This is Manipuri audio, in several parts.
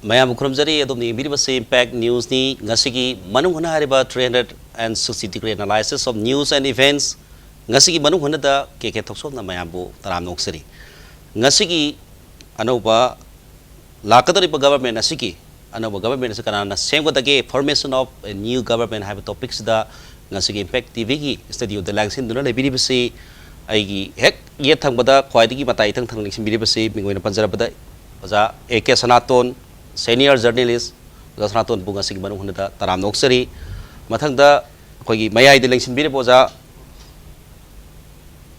Mayam Krumzari, Adoni Miribasi Impact News ni Ngasiki Manung Huna Hariba 360-degree analysis of news and events. Ngasiki Manung Huna da Keke THOKCHOM na Mayambu Taram Noksari. Ngasiki Anoba Lakadari government Nasiki Anoba government is Kanana same with the formation of a new government have topics da Ngasiki Impact TV studio the Langsin Duna Miribasi Aigi Hek yet Tangbada Quaitiki Matai Tang Miribasi Mingwin Panzarabada Oza AK SANATON senior journalist SANATON bunga sig Manung Hunda Taram Noksari Mathangda Kogi Mayai the Lengsin Biri Oza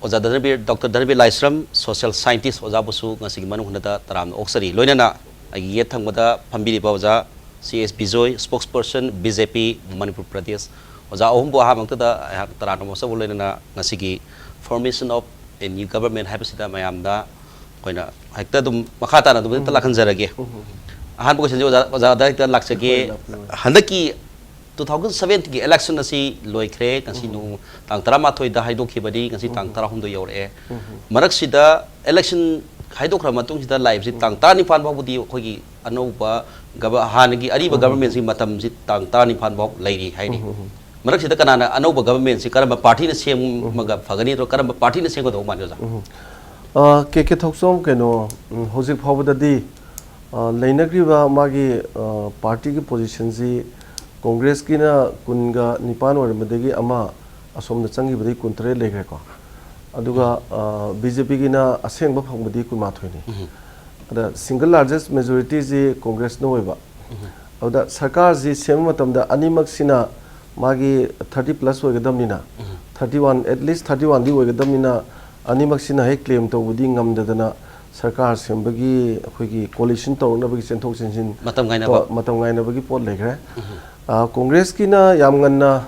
DHANABIR Dr. LAISHRAM social scientist Oza Busu Ngasig Manung Hunda Taram Noksari Loinana Agi Yet Tangmada Pambiri Oza CS BIJOY spokesperson BJP Manipur PRADESH Oza Ohumbo Hamangtada Taram Nosa Loinana Ngasigi formation of a new government Habisita Mayamda Koina Hectadum Makata Dum Talakan Zarage Han Bukashan Oza Director Laksage Handaki 2007 ki election na si loikre kasi nung tang tarama toy da haidok kibadi kasi tang tarahum do yore marak sida election haidok ra matung sida live si tang tani fan ba budi khogi ano ba gaba hanagi ariba government si matam si tang tani fan ba lairi haini marak sida kanana ano ba government si karamba party na sem maga phagani ro karamba party na sem ko do man jo KK THOKCHOM keno hojik phawda di lainagri ba magi party ki position si Congress ki na kunga nipan or madegi ama asom na changi badi kuntre legre ko aduga BJP ki na aseng ba phangmadi kunma thoini ada single largest majority ji Congress no weba ada sarkar ji sem matam da animak sina magi 30 plus oigadam nina 31 at least 31 di oigadam nina animak sina he claim to budi ngam dadana sarkar sembagi khogi coalition to na bagi senthok sensin matam gaina bagi pot legre Congress ki na yamganna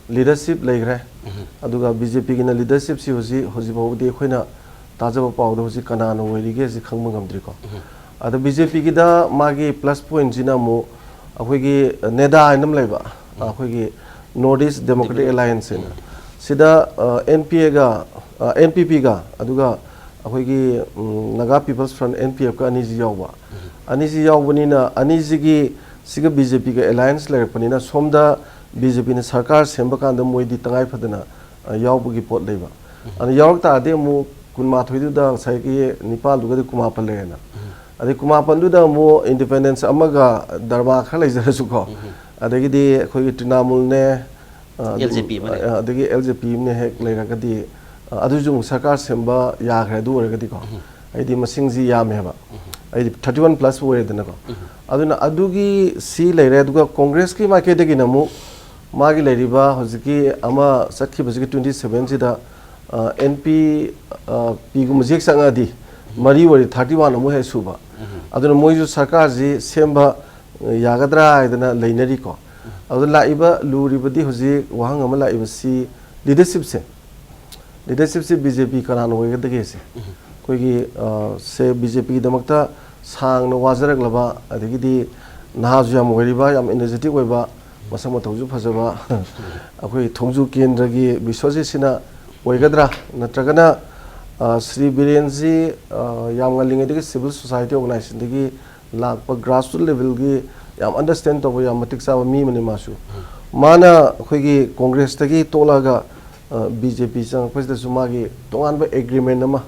leadership legre aduga BJP ki na leadership si hoji bawdi khoina tajaba pawdo hoji kana no werige si khangma ngamdri ko ada BJP ki da magi plus point jina mo akhogi neda ainam leba akhogi Northeast Democratic Alliance na sida NPP ga aduga akhogi Naga People's Front NPF ka aniji yawbani na aniji gi siga BJP ka alliance lerpanina somda BJP ne sarkar semba kanda moidi tangai phadana yawbugi pot leiba ani yawk ta ade mu kunma thoidu da sai ki nipal du ga kuma pal lena ade kuma pandu da mo independence amaga darma khala izara su ko ade gi di khoi tinamul ne LJP ade gi LJP ne hek lera ga di adu jung sarkar semba ya khra du ga di ko ai di masingji ya me ba ai 31 plus we dana ko aduna adugi si leire aduga Congress ki market gi namu magi leiriba hojiki ama sakhi bajiki 27 sida NP gu mujik sanga di mari wari 31 amu he suba aduna moiju sarkar ji semba yagadra idana leinari ko adu laiba luribadi hoji wahang ama laiba si leadership se BJP kanano we gadage se koigi se BJP damakta sang no wajarak laba adigi nahaju yam weriba yam energetic weba masama thongju phajaba akoi thongju kendragi biswaji sina oigadra natragana Sri Birenji yam ngalingedi civil society organization digi lakpa grassroots level gi yam understand to yam matik sa mi mani masu mana khoigi Congress tagi tolaga BJP sang phajda sumagi tongan ba agreement nama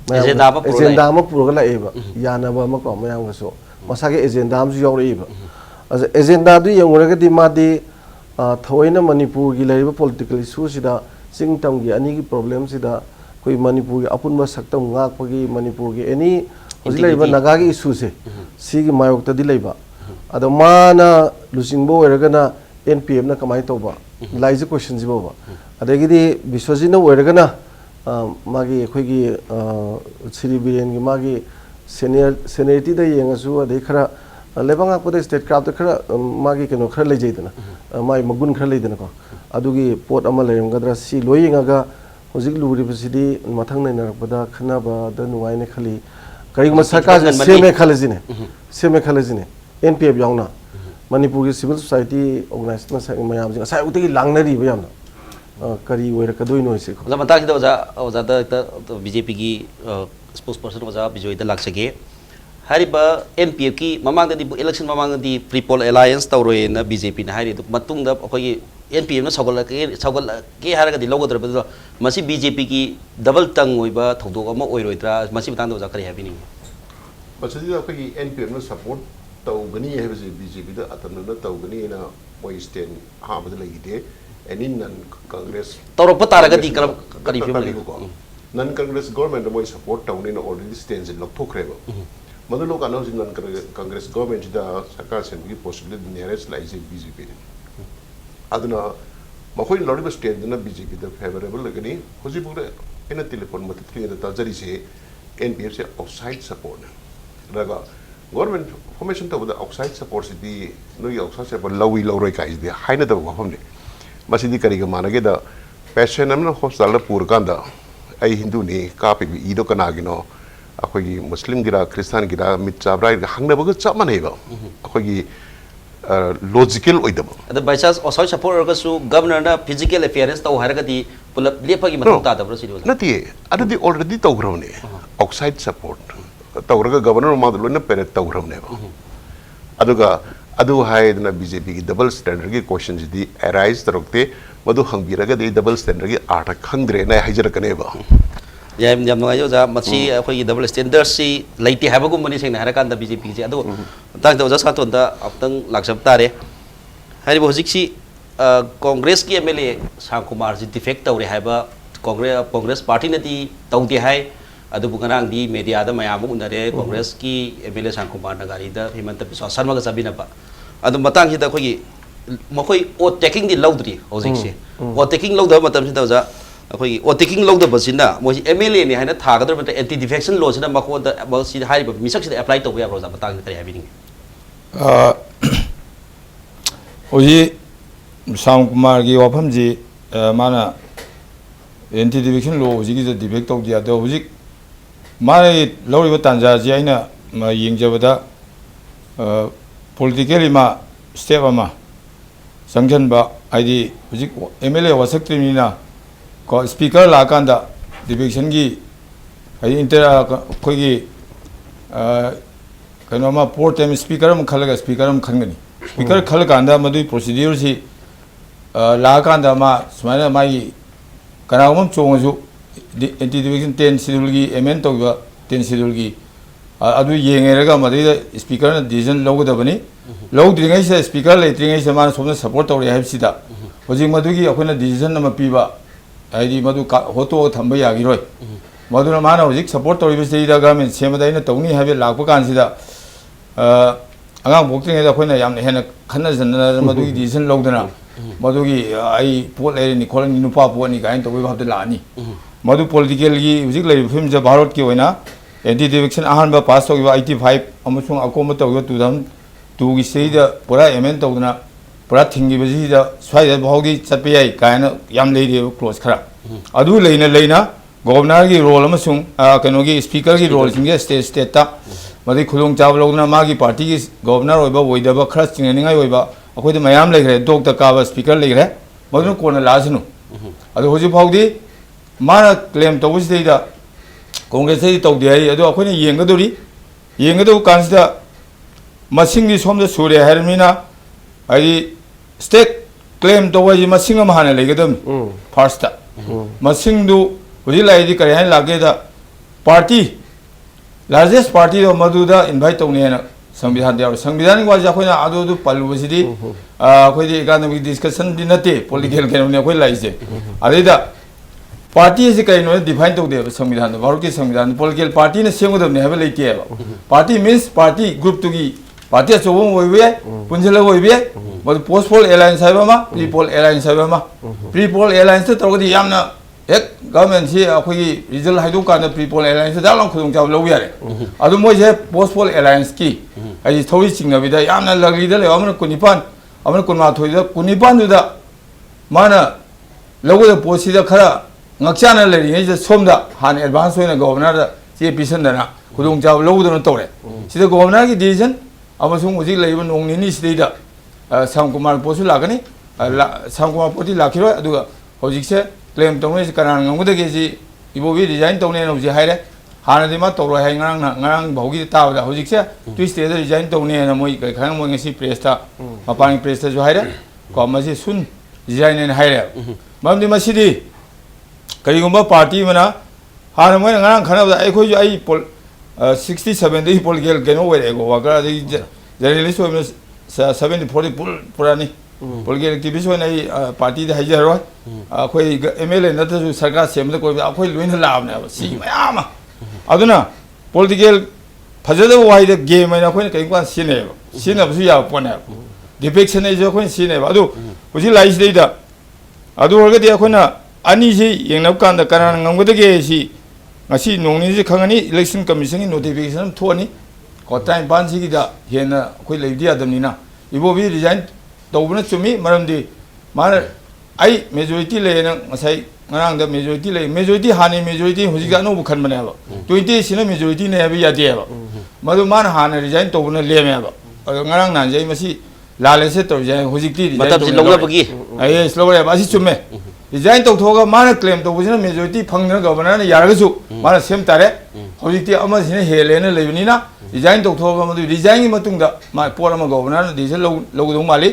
agenda ma purga laeba yanaba ma ko mayam gaso masage agenda am ju yawriba as agenda du yanguraga di madi thoina Manipur gi laiba political issue sida singtam gi ani gi problem sida koi Manipur gi apunba saktam ngak pagi Manipur gi any hojilaiba naga gi issue se sigi mayok ta di laiba ada mana lusingbo weragana NPM na kamai toba laiji question jiba adagi di biswajina weragana magi khoigi Sri Biren gi magi seniority da yengasu adai khara lebanga pode state craft khara magi keno khara lejaidana mai magun khara leidana ko adugi pot ama lerem gadra si loyinga ga hojik luri basidi mathang nai narakpada khana ba da nuai ne khali kari ma sarkar seme khalajine NPF yauna Manipur gi civil society organization sa mayam jing sai uti langnari ba yamna kari wera kadoi no se ko zaman tak kita oza da BJP gi spokesperson oza BIJOY da laksage hariba NPF ki mamang di election mamang di Pre-poll Alliance tawroi na BJP na hari matung da akoi NPF na sagol ke haraga di logo dra masi BJP ki double tang oiba thodok ama oiroidra masi batang da zakari habini masadi akoi NPF na support tawgani habisi BJP da atamna tawgani na moi stand ha bada lagide any non Congress tawro pataraga di kari non Congress government moi support tawni na already stands in lokthokraba madu lok announce non Congress government da sarkar sen bi possibility nearest lies BJP aduna makoi loriba stand na BJP da favorable lagani hoji bugre ena telephone matat ki da tajari se NPF se outside support raga government formation to the outside support the no outside support lowi loroi kai the haina da wafam ne masidi kari ga manage da patient amna hospital pur kanda ai hindu ni ka pi ido kana gino akoi muslim gira christian gira mit chabrai hangna ba cha mane ba akoi logical oidam the by chance outside support ga su governor na physical appearance to haraga di pulap lepa gi matu ta da bro sido nati adu di already to grone outside support tawraga governor ma lo na pere tawram ne ba aduga adu hai na BJP ki double standard ki questions di arise tarokte madu hangbiraga di double standard ki ata khangdre na haijar kane ba yam ngai jo ja machi khoi gi double standard si laiti haba gum mani sing na harakan da BJP ji adu tang da ja saton da aptang laksap tare hari bo hojik si congress ki MLA Sang Kumar ji defect tawre haba congress party na di tawti hai adu bungarang di media da mayam unare congress ki MLA Sang Kumar nagari da Himanta Biswa Sarma ga sabina ba adu matang hi da khoi makoi o taking di laudri hojik se o taking laud da matam si da ja khoi o taking laud da basina mo MLA ni haina tha ga da anti defection law sina mako da ba si hai ba misak si apply to ya bro ja matang kari habini oji Sang Kumar gi wafam ji mana anti defection law hojik gi defect to dia da hojik मारे लौरिबा तांजा जी आइना यिंगजबदा पॉलिटिकली मा स्टेप अमा संगठनबा आइदि हुजिक MLA वासक्त्रिमिना को स्पीकर लाकांदा डिबेक्शन की आइ इंटर कोगी कनोमा पोर्ट टाइम स्पीकर हम खलगा स्पीकर हम खंगनी स्पीकर खलकांदा मदुई प्रोसीड्यूर सी लाकांदा मा सुमाना माई कनागम चोंगजु anti defection 10 schedule gi amend to 10 schedule gi adu yengeraga madida speaker na decision logda bani logdringai se speaker letringai se man somna support to rehab sida hoji madugi akona decision na piba aidi madu hoto thamba yagi roi maduna mana hoji support to ribe sida government semada ina tawni habe lakpa kan sida angang boktingai da khoina yamna hena khanna janna madugi decision logdana madugi ai pot le ni kholan ni nupa pot ni gain to we bhabda lani Madhu political की हुजिक ले फिल्म जे भारत की होइना एंटी डिफेक्शन अहान बा पास तो 85 अमसुंग अकोम तो 2002 की सेई द पूरा एमेंट तोना पूरा थिंगी बजी द स्वाइ द बहुदी चपे याई कायन याम लेदे क्लोज खरा अदु लेना गवर्नर की रोल अमसुंग कनो की स्पीकर की रोल सिंगे स्टेट ता मदि खुलुंग चाव लोगना मागी पार्टी की गवर्नर ओइबा ओइदबा खरा चिंगनिंगाई ओइबा अखोइद मयाम लेग्रे डॉक द काबा स्पीकर लेग्रे मदु कोना लाजनु अदु होजि फाउदी माना क्लेम तौबसिदा कांग्रेस से तौदे है अदो अखोइना येंगदो कांसिदा मसिंगदि सोमदा सुरे हरमिना आदि स्टेट क्लेम तौवाजि मसिंग अम हाना लेगदम फर्स्ट ता मसिंगदु हुजि लाइदि करे हाय लागेदा पार्टी लार्जेस्ट पार्टी दो मदुदा इनवाइट तौनेना संविधान की वाज अखोइना अदो पलुबसिदि अखोइदि इकोनॉमिक डिस्कशन दि नते पॉलिटिकल केनोने अखोइ लाइसे अदिदा पार्टी से कहीं नोने डिफाइन तो दे संविधान भारत के संविधान पॉलिटिकल पार्टी ने सेंगदम ने हबे लेके है party means party group two की पार्टी अचोबम होइबे पुंजल होइबे बद पोस्ट पोल अलायंस हाइबमा प्री पोल अलायंस हाइबमा प्री पोल अलायंस तो तोगदि यामना एक गवर्नमेंट से अखोई रिजल्ट हाइदो कान प्री पोल अलायंस दा लं खुदुंग जाव लौ यारे अदु मोय से पोस्ट पोल अलायंस की आई थोड़ी सिंगनबिदा यामना लगलिदा ले अमन कुनिपान अमन कुनमा थोइदा कुनिपान दुदा माना लगो पोसिदा खरा ngakchana le ni je somda han advance hoina governor da che pisandana khudung jaw lowdona tore sida governor ki decision amasung uji leiba nong ni sida Sang Kumar posu lagani Sang Kumar poti lakhiro aduga hojik se claim tongwe kanan ngangudage ji ibobi design tongne no ji haire ꯍꯥꯟꯅꯗꯤ ꯃꯥ ꯇꯧꯔꯣꯏ ꯍꯥꯏ ꯉꯔꯥꯡ ꯐꯥꯎꯒꯤ ꯇꯥꯕꯗ ꯍꯧꯖꯤꯛꯁꯦ ꯇ꯭ꯋꯤꯁꯗꯦꯗ ꯔꯤꯖꯥꯏꯟ ꯇꯧꯅꯦꯅ ꯃꯣꯏ ꯈꯪ ꯃꯣꯏ ꯉꯁꯤ ꯄ꯭ꯔꯦꯁꯇ ꯃꯄꯥꯟꯒꯤ ꯄ꯭ꯔꯦꯁꯇꯁꯨ ꯍꯥꯏꯔꯦ ꯀꯣ ꯃꯁꯤ ꯁꯨꯟ ꯔꯤꯖꯥꯏꯟꯅ ꯍꯥꯏꯔꯦ ꯃꯔꯝꯗꯤ ꯃꯁꯤꯗꯤ ꯀꯔꯤꯒꯨꯝꯕ ꯄꯥꯔꯇꯤ ꯑꯃꯅ ꯍꯥꯟꯅ ꯃꯣꯏꯅ ꯉꯔꯥꯡ ꯈꯟꯅꯕꯗ ꯑꯩꯈꯣꯏꯁꯨ ꯑꯩ 67ꯗꯒꯤ ꯄꯣꯂꯤꯇꯤꯀꯦꯜ ꯀꯩꯅꯣ ꯑꯣꯏꯔꯛꯑꯦꯀꯣ ꯋꯥꯀꯔ ꯑꯗꯒꯤ ꯖꯔꯅꯦꯂꯤꯁ ꯑꯣꯏꯕꯅ 74 ꯄꯨꯔꯥꯅꯤ ꯄꯣꯂꯤꯇꯤꯀꯦꯜ ꯑꯦꯛꯇꯤꯚꯤꯁ ꯑꯣꯏꯅ ꯑꯩ ꯄꯥꯔꯇꯤꯗ ꯍꯥꯏꯖꯔꯣꯏ ꯑꯩꯈꯣꯏ MLA ꯅꯠꯇ꯭ꯔꯁꯨ ꯁꯔꯀꯥꯔ ꯁꯦꯝꯕꯗ ꯀꯣꯏꯕꯗ ꯑꯩꯈꯣꯏ ꯂꯣꯏꯅ ꯂꯥꯛꯑꯕꯅꯦꯕ ꯁꯤ ꯃꯌꯥꯝ ꯑꯃ ꯑꯗꯨꯅ ꯄꯣꯂꯤꯇꯤꯀꯦꯜ ꯐꯖꯗꯕ ꯋꯥꯍꯩꯗ ꯒꯦꯝ ꯍꯥꯏꯅ ꯑꯩꯈꯣꯏꯅ ꯀꯔꯤꯒꯨꯝꯕ ꯀꯥꯟꯗ ꯁꯤꯖꯤꯟꯅꯩꯑꯕ ꯁꯤꯖꯤꯟꯅꯕꯁꯨ ꯌꯥꯕ ꯄꯣꯠꯅꯦꯕ ꯗꯤꯐꯦꯛꯁꯟ ꯍꯥꯏꯁꯨ ꯑꯩꯈꯣꯏꯅ ꯁꯤꯖꯤꯟꯅꯩꯕ ꯑꯗꯨ ꯍꯧꯖꯤꯛ ꯂꯥꯛꯏꯁꯤꯗꯩꯗ ꯑꯗꯨ ꯑꯣꯏꯔꯒꯗꯤ ꯑꯩꯈꯣꯏꯅ ꯑꯅꯤꯁꯤ ꯌꯦꯡꯅꯕ ꯀꯥꯟꯗ ꯀꯅꯥꯅ ꯉꯝꯒꯗꯒꯦ ꯁꯤ ꯉꯁꯤ ꯅꯣꯡ ꯅꯤꯅꯤꯁꯤ ꯈꯪꯉꯅꯤ ꯏꯂꯦꯛꯁꯟ ꯀꯃꯤꯁꯟꯒꯤ ꯅꯣꯇꯤꯐꯤꯀꯦꯁꯟ ꯑꯃ ꯊꯣꯛꯑꯅꯤ ꯀꯣ ꯇꯔꯥꯅꯤꯄꯥꯟꯁꯤꯒꯤꯗ ꯍꯦꯟꯅ ꯑꯩꯈꯣꯏ ꯂꯩꯕꯗꯤ ꯌꯥꯗꯕꯅꯤ나 이보비 리자인 तौबना चुमी मरमदी माने आई मेजॉरिटी लेना ngасai ngarang da majority le majority hani majority hujika no bu khanbane ba 20 sina majority ne ba yade ba madu man hana resign tobuna leme ba ngarang nan jai masi lale se to jai hujikti resign matab si longna bagi ai slower ba si chumme resign to thoga man claim to bujina majority phangna governor ne yarga su man sem tare hujikti ama sina helena lebini na resign to thoga madu resign gi matungda ma pora ma governor ne dise logdong mali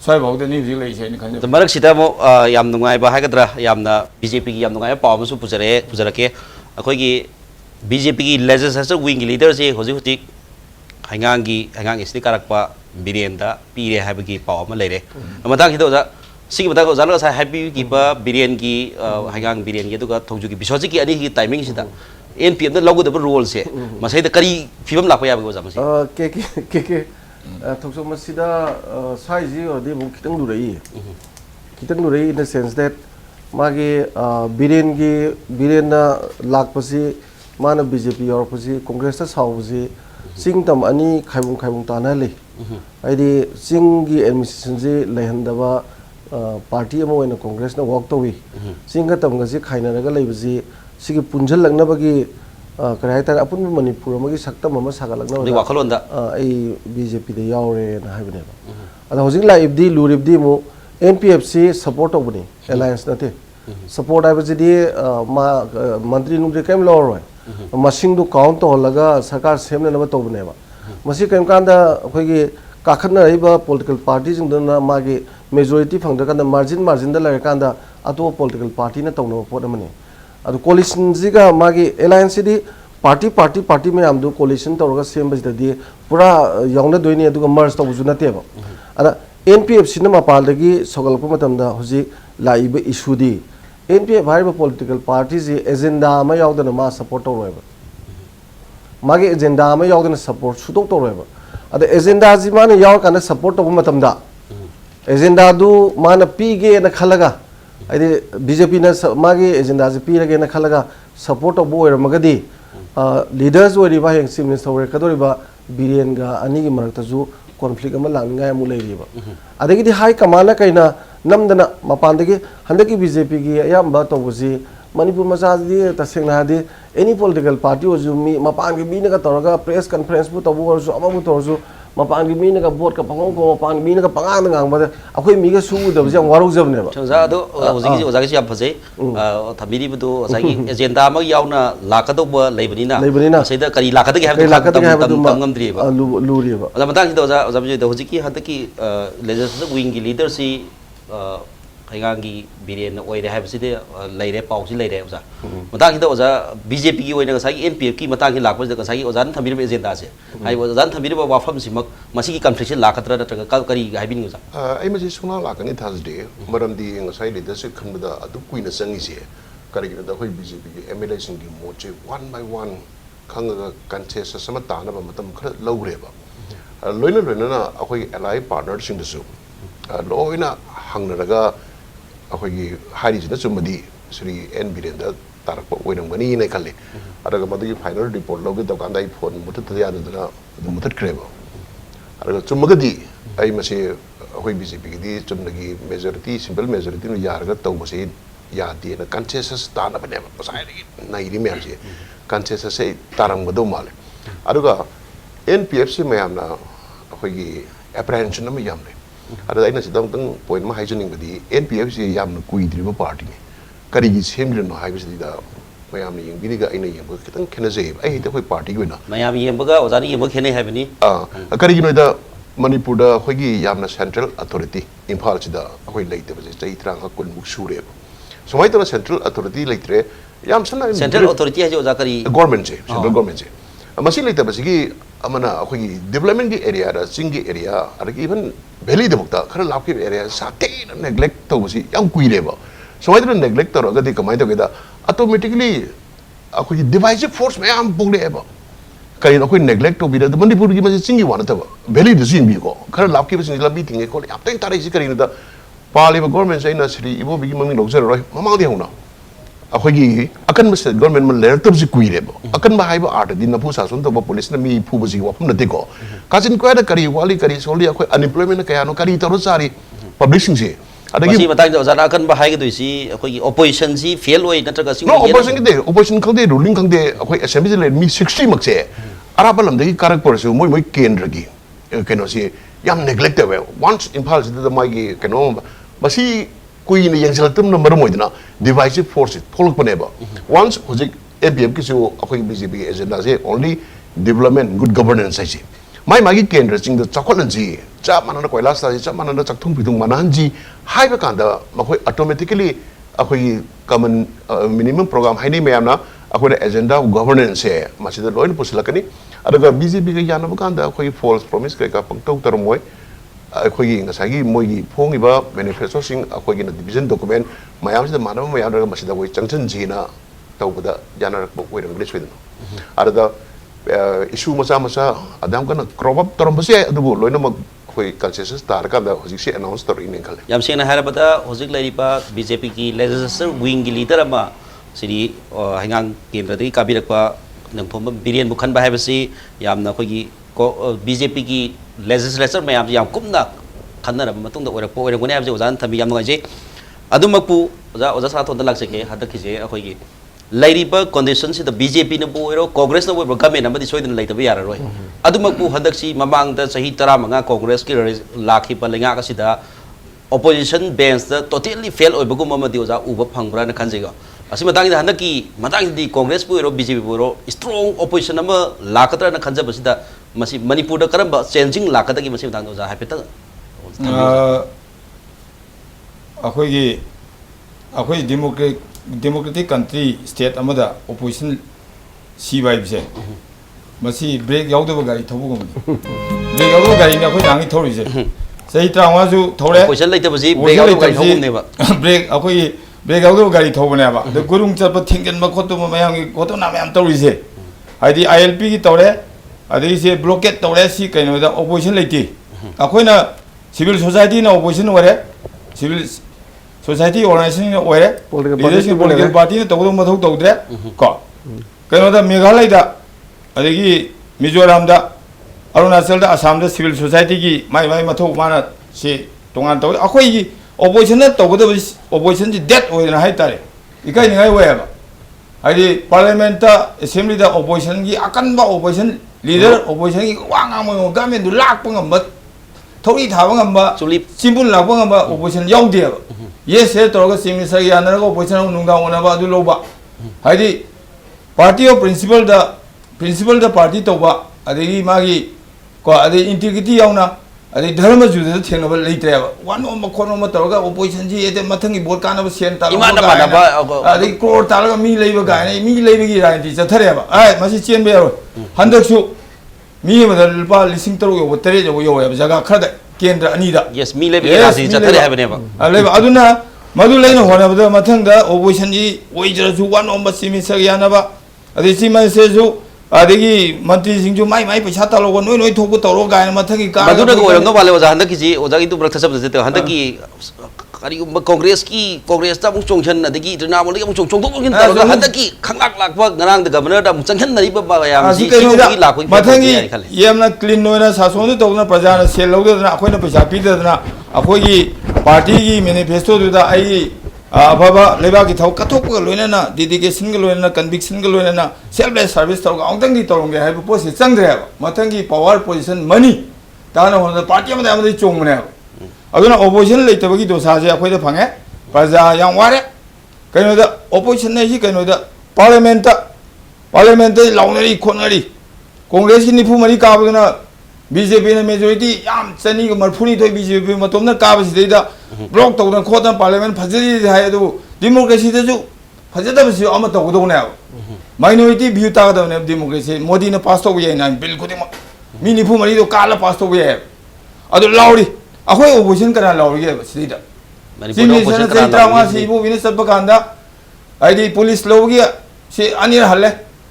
swai bawda ni hujik lei se ni khan marak sida mo yam nungai ba hagadra yamna BJP ki yam nungai paw su pujare ke akoi gi BJP ki legislature wing leader se hoji huti hangang isni karakpa birenda pire habagi paw ma leire amatang hido ja sigi bata ko jalo sa happy ki ba biren ki hangang biren ki duga thongju ki bisoji ki ani ki timing sida NPM da logo da role se masai da kari fibam lakpa ya ba jamasi ke thokchom masida size or de bu kitang durai in the sense that magi biren na lakpasi mana BJP or pasi congress ta sauji singtam ani khaibung tana le aidi singi administration ji lehandaba party amo in congress na work to wi singa tam ga ji khaina raga leibji sigi punjal lagna bagi krai ta apun Manipur amagi saktam ama sagalagna ni wakhalon da ai BJP de yaure na haibne ba ada hojing la ibdi luribdi mo NPFC support obni alliance nate support abjidi ma mantri nungre kem loroi masing du count to laga sarkar semne na tobne ba masi kem kanda khoi gi kakhna riba political parties na magi majority phangda kanda margin da la kanda ato political party na tawno pot amani adu coalition jiga magi alliance di party me amdu coalition tawga sem bajda di pura yaungna doini aduga merge tawju na teba ada NPFC na mapaldagi sogalpa matamda hoji laiba issue di NPF hariba political parties agenda ma yaudana ma support tawroiba magi agenda ma yaudana support sutok tawroiba ada agenda ji mana yaw kana support tawba matamda agenda du mana pige na khalaga adi BJP na magi agenda ji pirage na khalaga support tawbo oiramagadi leaders oiriba heng chief minister ore kadoriba biren ga ani gi marakta ju conflict ama langai amu leiriba adagi di high command kaina namdana mapandagi handaki BJP gi ayamba tawbuji Manipur masadi tasengna hadi any political party oju mi mapangi mi na ka toraga press conference bu tabu oju amabu torju mapangi mi na ka board ka pangong ko mapangi mi na ka pangang ngang ba akoi mi ga su da jang waru jabne ba changza do ozagi yam phajai thamiri bu do ozagi agenda ma yauna lakado ba leibani sai da kari lakada gi have tam ngamdri ba luri ba ada matang do ozabi do hojiki hadaki legislative wing gi leader si hangangi biren oire have side leire pausi leire oza matang hido oza BJP gi oina sai NPF ki matang hi lakpa da sai ozan thamiri be agenda se ai ozan thamiri ba wafam simak masi ki conflict lakatra da kari haibin oza ai masi suna lakani thursday maram di ngasai leadership khanbada adu kuina sangi se kari da hoi BJP gi MLA sing gi moche one by one khanga contest sama tana ba matam khara lawre ba loina na akoi ally partner sing da su loina hangnaraga अखोगी हारी जिना चुमदी श्री एन बिरेंदा तारक ओइरमगनी ने खले अरगा मदगी फाइनल रिपोर्ट लोगे दकानदाई फोन मुथत यादना मुथत क्रेबो अरगा चुमगदी आई मसे अखोई बीजेपी गी चुमनगी मेजॉरिटी सिंपल मेजॉरिटी नु यारगा तौबसे यादे न कंसेंसस ताना बने बसाइगी नाइरी मेमसे कंसेंसस से तारंगबदो माले अरगा एनपीएफसी मयामना अखोगी एप्रहेंशन न मयामले ada aina sidang tang point ma haijuning badi NPF si yamna kuidriba party ne karigi semjino haibisi da mayam ni yang bini ga ina yang ba kitang kena zai ai hita khoi party go na mayam yembaga ozani yemba khene haibani kari gi no da Manipur da khoi gi yamna central authority imphal chi da khoi leite ba chai trang ka kun muk sure somai ta central authority leitre yam sana central authority ha jo zakari government je central government je masi leite ba sigi amana khoi gi development gi area da singi area ar gi even valley da bukta khara lap ki area sa te neglect to ba si yam kui le ba somai ta neglect to ga di kamai to ga da automatically akhoi divisive force mayam pugle ba kari akhoi neglect to bi da Manipur gi ma singi wana ta ba valley da sin bi ko khara lap ki ba sin la bi tinge ko ap ten tarai si kari da pali ba government sai na sri ibo bi gi mami lokser roi mamang di hona akhoi gi akan ma government ma ler tab si kui le ba akan ma hai ba art din na pu sa sun to ba police na mi pu ba si wa phum na te ko kasin ko da kari wali kari soli akhoi unemployment kaya no kari taro sari publishing se adagi matang da ozana akan ba hai ga doisi akhoi gi opposition si fail oi natraga si no opposition ki de opposition khang de ruling khang de akhoi assembly le mi 60 mak se araba lam de karak por su moi kendra gi keno si yam neglect we once impulse the mai gi keno basi kui ni yang selatum number moi dina divisive forces polok paneba once hojik ABM ki su akhoi BJP agenda se only development good governance sai mai magi kendra ching da chakholan ji cha manana koila sa ji cha manana chakthung pithung manan ji hai ba kan da makoi automatically akhoi common minimum program haini mayam na akhoi agenda governance se masida loin pusilakani adaga BJP ga yana ba kan da akhoi false promise ka pangtau tarmoi akhoi ngasai gi moi gi phongi ba manifesto sing akhoi gi division document mayam sida manam mayam da masida woi changchen ji na tawbada yana rak boi rang le sweden adaga issue masa adam kan crop up torom basi adubu loina mak khoi consensus tar ka da hojik se announce tor in khale yam sena harabada hojik lai pa BJP ki legislature wing gi leader ama siri hangang kendra di kabirak pa nangthom birian bukhan ba habasi yamna khoi gi BJP ki legislature mayam yam kumna khanna matung da orak po orak gone habse ozan thambi yam ngai je adumakpu oza sa thon da laksake hadak je akhoi gi lairiba condition si the BJP na boiro Congress na boiro government amadi soidin laitaba yararoi adumakpu hadaksi mamang da sahi 15 Congress ki lakhi palenga ka sida opposition bench da totally fail oibagum amadi oza uba phangbra na khanjega asi matang da hanaki matang di Congress boiro BJP boiro strong opposition ama lakatra na khanjaba sida masi Manipur da karamba changing lakata ki masi matang da oza hapeta akhoi democratic country state amada opposition si bai bise masi break yaw da gari thobu gum break yaw da gari na khoi nang thori je sei tangwa su thore opposition laita basi break yaw da gari thobu ne ba break akhoi break yaw da gari thobu ne ba de gurung chat pa thingen ma khotu ma yang gi khotu na mayam thori je haidi ILP gi tore adi se blockade tore si kaino da opposition laiti akhoi na civil society na opposition ware civil society organization oire political party ne tawdo mathau tawdre ko kano da Meghalaya da adigi Mizoram da Arunachal da Assam da civil society gi mai mathau mana se tongan taw akhoi gi opposition na tawdo opposition ji death oina hai tare ikai ningai we ba ai parliament da assembly da opposition gi akan ba opposition leader opposition gi wanga mo government du lak pangam ba thori tha bangam ba chimbun lak bangam ba opposition yaudi ba yes se to ga simi sa ya na ko position nung da ona ba du lo ba haidi party of principle da party to ba adegi magi ko adi integrity yauna adi dharma ju da thena ba leitre ba one on ma khono ma to ga opposition ji ete mathangi bot kana ba sen ta imana ba adi crore ta ga mi leiba ga ne mi leiba gi ra ti chathare ba ai masi chen be ro handak su mi ma da ba lising taro yo tere jo yo ya jaga khada kendra ani da yes mi lebi ga si chathare ha bane ba aleba aduna madu leina hona ba mathang da opposition ji oi jara su one on ba simi sa ya na ba adi sima se ju adigi mantri sing ju mai paisa ta lo noi thoku toro ga na mathangi ka madu da oram no bale oza handaki ji oza gi tu brak thasab jete handaki kari Congress ta mung chongchan adigi trinamool gi mung chong tok kin ta handaki khangak lakba ngarang da governor da mung changhan nari ba yam ji gi lakoi mathangi yamna clean noina sason to na praja na sel lo da akhoi na paisa pi da na akhoi gi party gi manifesto da ai ababa leba gi thau kathok ga loina na dedication ga loina na conviction ga loina na selfless service to ga ongtang gi torong ge hai bu post changre mathangi power position money ta na hon party ma da ma chong ne aduna opposition leita bagi dosa je akhoi da phange praja yang ware kaino da opposition ne ji kaino da parliament लाउनरी खोनरी कांग्रेस की निफु मरी काबना बीजेपी ने मेजोरिटी याम चनी को मरफुनी तो बीजेपी मतोमना काबसिदा ब्लॉक तौना खोदन पार्लियामेंट फजरी हाय दो डेमोक्रेसी दजु फजदबसि अम तौदोने माइनॉरिटी व्यू तागदने डेमोक्रेसी मोदी ने पास तौबे ना बिल खुदिम मी निफु मरी दो काला पास तौबे अदु लाउरी अखोय ओपोजिशन करा लाउरी सिदा सिंगी सन से त्रामा सिबु विने सब कांदा आईडी पुलिस लोगी से अनिर हल्ले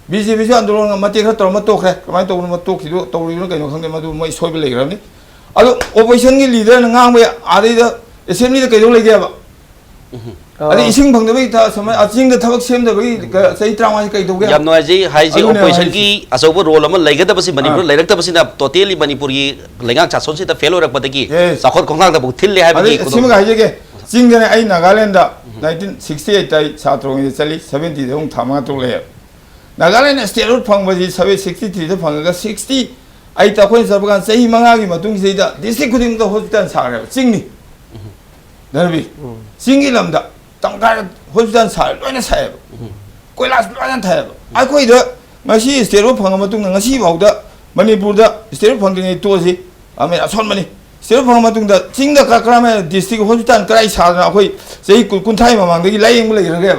बीजेपी से आंदोलन मते खर तौर तोखरे कमाय तौन तोखिदो तौरिनो कइनो खंगे मदु मै सोइबे लेग्रामनि अदु ओपोजिशन की लीडर ngang आदि असेंबली द कइदो लेगेबा अरे इसिंग फंगदबई था समय असिंग द थबक सेमदबई सही त्रामा से कइदो गे याम नोजी हाइजी ओपोजिशन की असोबो रोल अम लेगदबसि मणिपुर लेरक्तबसिना टोटली मणिपुर की लेंगाक चासोन से त फेल होरकपदगी साखोत खोंगांग द थिल्ले हाइबगी सिम गाइजेगे सिंग ने आई नागालैंड 1968 ताई छात्रों चली 70 दं थामा तो ले नागालैंड स्टेट रूट फंगबजी 63 द फंगगा 60 आई तखोय सबगान सही मंगागी मतुंग सेदा डिस्ट्रिक्ट खुदिंग द हॉस्पिटल सारे सिंगनी दरबी सिंगी लमदा तंगा हॉस्पिटल सारे लोइना सायब कोइलास लोइना थायब आखोय द ngasi स्टेट रूट फंग मतुंग ngasi बाउदा मणिपुर द स्टेट रूट फंगनि तोसि आमे असोन मनी स्टेट फंग मतुंग द सिंग द काक्रामे डिस्ट्रिक्ट हॉस्पिटल कराई साना अखोय सही कुनथाई ममांगदगी लायेंग लेरगे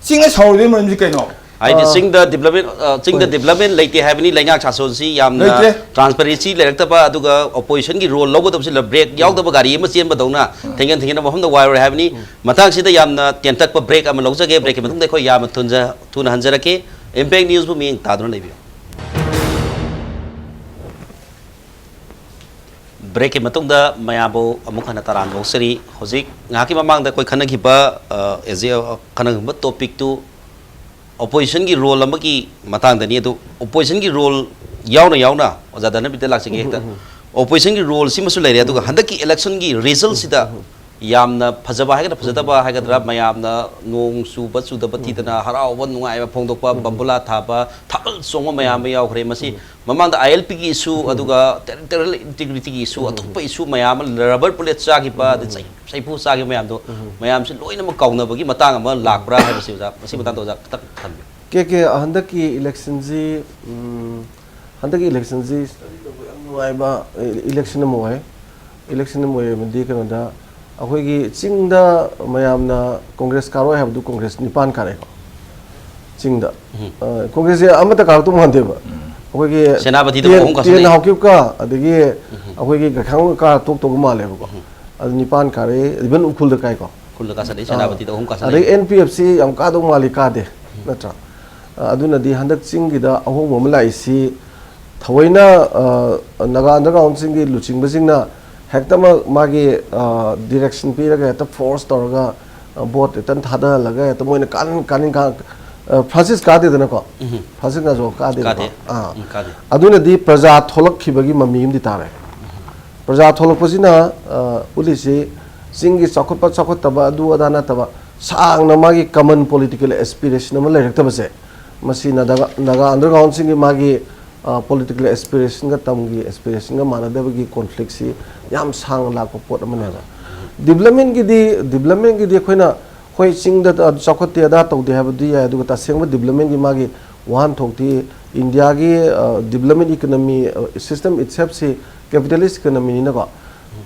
सिंग साउदे मरमजि कइनो आई सिंग द डेवलपमेंट लेते हैबनी लेंगा चासोन सी यामना ट्रांसपेरेंसी लेरक्तबा अदुगा ओपोजिशन की रोल लोगोदबसि ब्रेक यावदबा गाड़ी एम चेन बदौना थेंगन मफम द वायर हैबनी मतांग सिदा यामना तेंतक ब्रेक अम लौजगे ब्रेक के मतुंग देखो याम थुन हंजरके इंपैक्ट न्यूज़ बु मिंग तादुन लेबियो ब्रेक के मतुंग द मयाबो अमुक हना तरान लौसरी होजिक ngaकी ममांग द कोई खनगिबा एजे खनगिबा टॉपिक टू ओपोजिशन की रोल की मतंगदनी ओपोजिशन की रोल यावना ओजादन बिद लाक्सिंग हेक्ता ओपोजिशन की रोल सिमसु लेरे अदुगा हंदक की इलेक्शन की रिजल्ट सिदा यामना फजबा हागदा फजदबा हागदरा मयामना नोंग सुबा सुदबा तीतना हराव नुंगायबा फोंदोकपा बंबुला थाबा थाबल सोंग मयाम यावखरे मसी ममांग आईएलपी की इशू अदुगा टेरिटोरियल इंटीग्रिटी की issue अतुप issue मयाम rubber bullet चागिबा Saifu चागि मयाम दो मयाम से लोइनम काउनबगी मतांग अमा लाकब्रा हाइबसि जा मसी मतांग दो जा तक थनबि के हंदक की इलेक्शन जी नुआइबा इलेक्शन मोय मदी कनदा अखोगी चिंग मयामना कांग्रेस कारो है कांग्रेस निपान कारे चिंग कांग्रेस अमत कारतु मनदेब अखोगी सेनापति तेन हाउकिब का अदगी अखोगी गखांग का तोक तोक मालेबको अद निपान कारे इवन उखुल द काइको कुल का सदे सेनापति तो हम का अदगी एनपीएफसी हम का दो माली का दे नत्रा अदुनदी हंदक चिंग गिदा अहो ममलाइसी थवैना नगा अंडरग्राउंड सिंग की लुचिंग बसिंगना हेक्तम मागी डायरेक्शन पीरगा हेक्ता फोर्स तौरगा बोट तन थादा लगा हेक्ता मोइना कानिन का फ्रांसिस कादेदना को फ्रांसिस ना जो कादे अदुनदी प्रजा थोलखिबगी ममीम दि तारे प्रजा थोलखपसिना पुलिसी सिंगी चखोतबा अदु अदाना तबा सांगना मागी कॉमन पॉलिटिकल एस्पिरेशन अमा लेरक्तबसे मसी नगा अंडरग्राउंड सिंगी मागी पॉलिटिकल एस्पिरेशन का तमगी एस्पिरेशन का मानदबगी कॉन्फ्लिक्ट सी याम सांग लाको पोट अमनेगा डेवलपमेंट की दी अखोइना होय चिंग द चखोते अदा तौदे हाबदि या दुगा तसेंग डेवलपमेंट की मागी वाहन थोकती इंडिया की डेवलपमेंट इकोनॉमी सिस्टम इटसेल्फ से कैपिटलिस्ट इकोनॉमी नि नको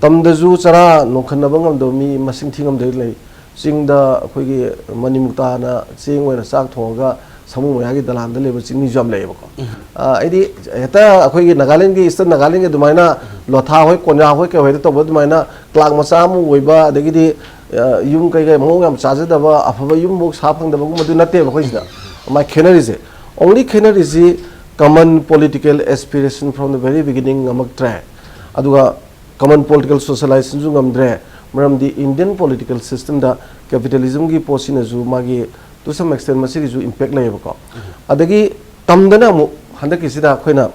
तमदजु चरा नोखनबा ngam मी मसिंग थिंगम दे ले चिंग द अखोगी मनिमुक्ताना चिंग वना चाक थोगा समूह मयागी दलान द लेब चिंग निजम लेबको आइदी हेता अखोगी नागालैंड की ईस्टर्न नागालैंड के दुमाइना लोथा होय कोन्या होय के होय तो दुमाइना क्लाक मसा मु वइबा अदगिदी युम कई मो याम चाजदबा अफबा युम मो सा फंगदबा मदु नते बखोइसदा माय खेनरीजे ओनली खेनरीजे common political aspiration from the very beginning अमक ट्रे अदुगा कॉमन पॉलिटिकल सोशलाइजेशन जु ngamdre मरमदी इंडियन पॉलिटिकल सिस्टम दा कैपिटलिज्म की पोसिन जु मागी टू सम एक्सटेंट मसी जु इंपैक्ट लेबको अदगी तमदना मु हंदकी सिदा खोइना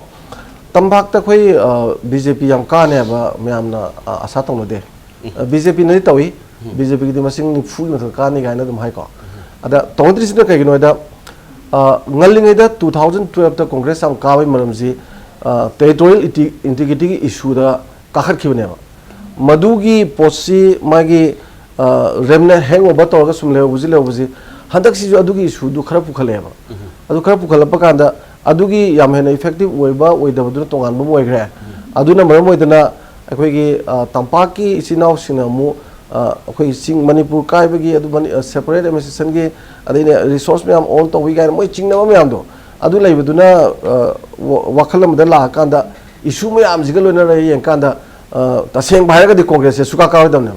तमबाक त खोइ बीजेपी याम काने बा मयामना आशा तौनदे बीजेपी नै तौई बीजेपी की मसिंग नि फुल मथ काने गायना दम हाइको अदा तौंद्रि सिदा कइगिनो दा ngalingeda 2012 ta congress am kawai maramji territorial integrity ki issue da kakhar khibne madugi posi magi remna hangover to ga sumle buji le buji handak si adugi issue du khara pukhaleba adu khara pukhalapa kanda adugi yam hena effective oiba oidabaduna tongan ba moigre aduna maram oidana akhoi tampaki isinau sinamu akhoi sing manipur kaibagi adu separate administration gi adine resource myam on to wi ga moi chingna myam do adu laibaduna wakhalam da la kanda issue myam jiga loina ra yen kanda taseng bhaira ga congress se suka ka dam ne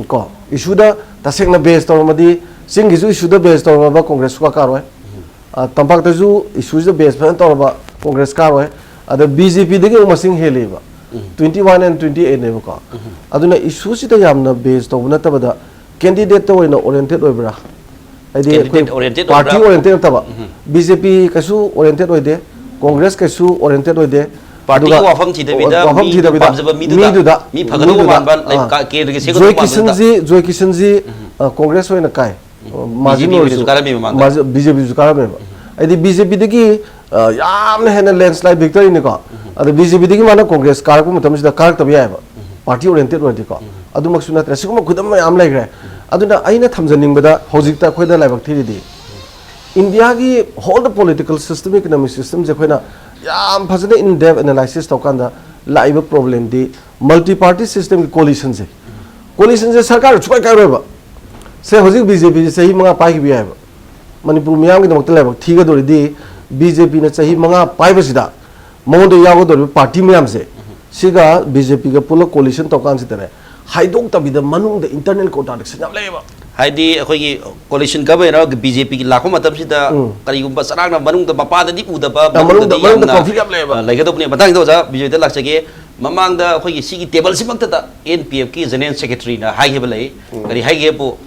ko issue da taseng na base to madi sing gisu issue da base to ba congress suka ka roi tampak ta ju issue da base ban to ba congress ka roi ada BJP de masing heleba 21 and 28 ne ko aduna issue si ta yamna base to na ta bada candidate to na oriented oibra party oriented ta ba BJP kasu oriented oide congress kasu oriented oide party ko wafam thi da mi du da mi phagadu man ban like ke de se ko joy kishanji congress hoina kai margin BJP ju kara me adi BJP de ki yamna hena landslide victory ne ko adu BJP de ki mana congress kara ko mutam sida kara tabi ya ba party oriented odi ko adu maksuna tra sigum khudam yam lai gre aduna aina thamjaning bada hojikta khoida laibak thiri di India ki whole the political system economic system je khoina yam phajane in depth analysis to kanda laiba problem di multi party system ki coalition je sarkar chukai kai ba se hojik BJP je sahi manga pai ki bi ba manipur miyam ki damakta laibak thiga dori di BJP na sahi manga pai ba sida mongdo yago dori party miyam se siga BJP ga pula coalition to kan sitare haidok tabida manung the internal contradiction yam laiba haidi akhoi gi coalition government BJP ki lakho matam sida kari gumba sarang na manung da mapa da di udaba manung da conflict yam laiba laiga do pune batang do ja BJP da lakchage mamang da akhoi gi sigi table simak ta NPF ki general secretary na hai he balai kari hai ge po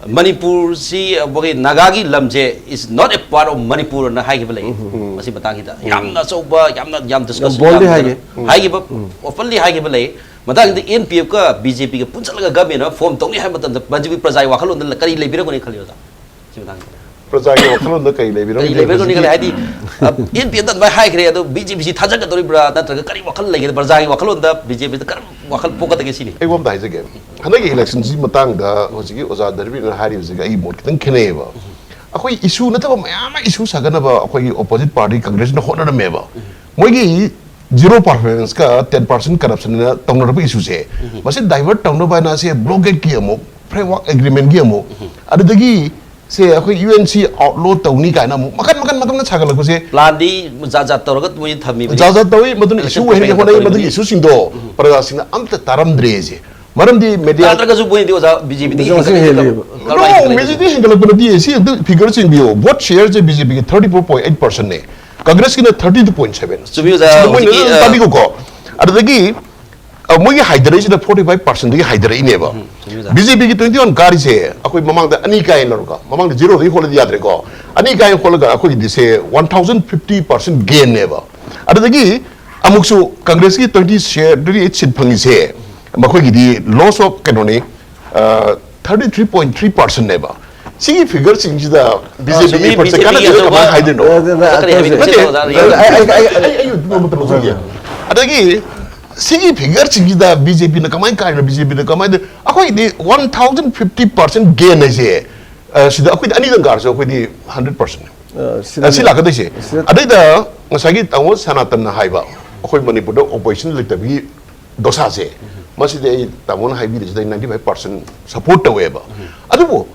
Manipur si bogi Nagagi lamje is not a part of Manipur na hai balai masi batang hida yamna soba yam discuss hai ge openly hai ge balai matang the NPF ka BJP ka punchal ga government form tongni hai matam BJP prajai wakhalon da kari lebira ko ni khaliyo da si batang prajai wakhalon da kai lebira ko ni khali hadi NPF da hai khre ado BJP si thajak ka tori bra da kari wakhal lege prajai wakhalon da BJP da kar wakhal poka da ke sini ai wam da jage hanagi election si matang da hojigi oza darbi na hari jage ai mot kitang khneba akhoi issue na ta mayama issue sagana ba akhoi opposite party congress na hona na meba moigi 0 performance ka 10% corruption na tongna ba issue se masi divert tongna ba na se blockade ki amo framework agreement ki amo adagi se akhoi UNC outlaw tawni ka na makan na chagal ko se plan di jaja tawragat moi thami jaja tawi madun issue he ne honai madun issue sindo parada singna amta taram dreje maram di media atraga ju point di oza BJP di no BJP hingala ko di se figure sing bio what shares the BJP 34.8% ne Congress kina 32.7 sumi oza tabi ko adagi mogi haidare is 45% digi haidare ineba BJP ki 21 gari se akoi mamang da ani kai lor ka mamang da 0 hol di yadre ko ani kai hol ga akoi di se 1050% gain neba adagi amuksu Congress ki 20 share diri sit phangi se makoi gi di loss of kanoni 33.3% neba sigi figure sing da BJP percent kana de kama haidre no adagi sigi figure sing da BJP na kamai kai na BJP na kamai de akoi di 1050% gain na se sida akoi ani dang gar so akoi di 100% sila ka de se adai da ngasagi tawo sanatan na haiba akoi manipur da opposition lektabi dosa se masi de tamon haibi de 95% support taweba adubo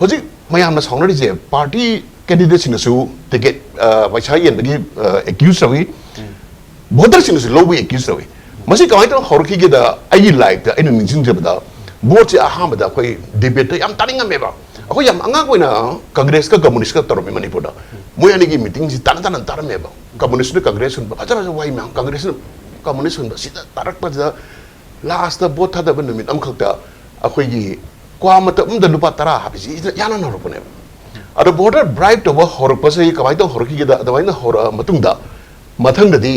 hoji mayam na songna je party candidate sing su ticket paisa yen dagi accuse rawi voter sing su low accuse rawi masi kamai to horki ge da ai like da inu ningsing je da vote aham da koi debate yam taringa meba akoi yam anga koina congress ka communist ka toromi manipur da moi ani gi meeting ji tan tar meba communist na congress sun acha wai ma congress communist sun sida tarak pa da last the vote da ban min am khakta akoi gi kwa mata da lupa tara habisi yana na rupane ada voter bribe to hor pasai kamai to hor ki da da na hor matung da mathang da di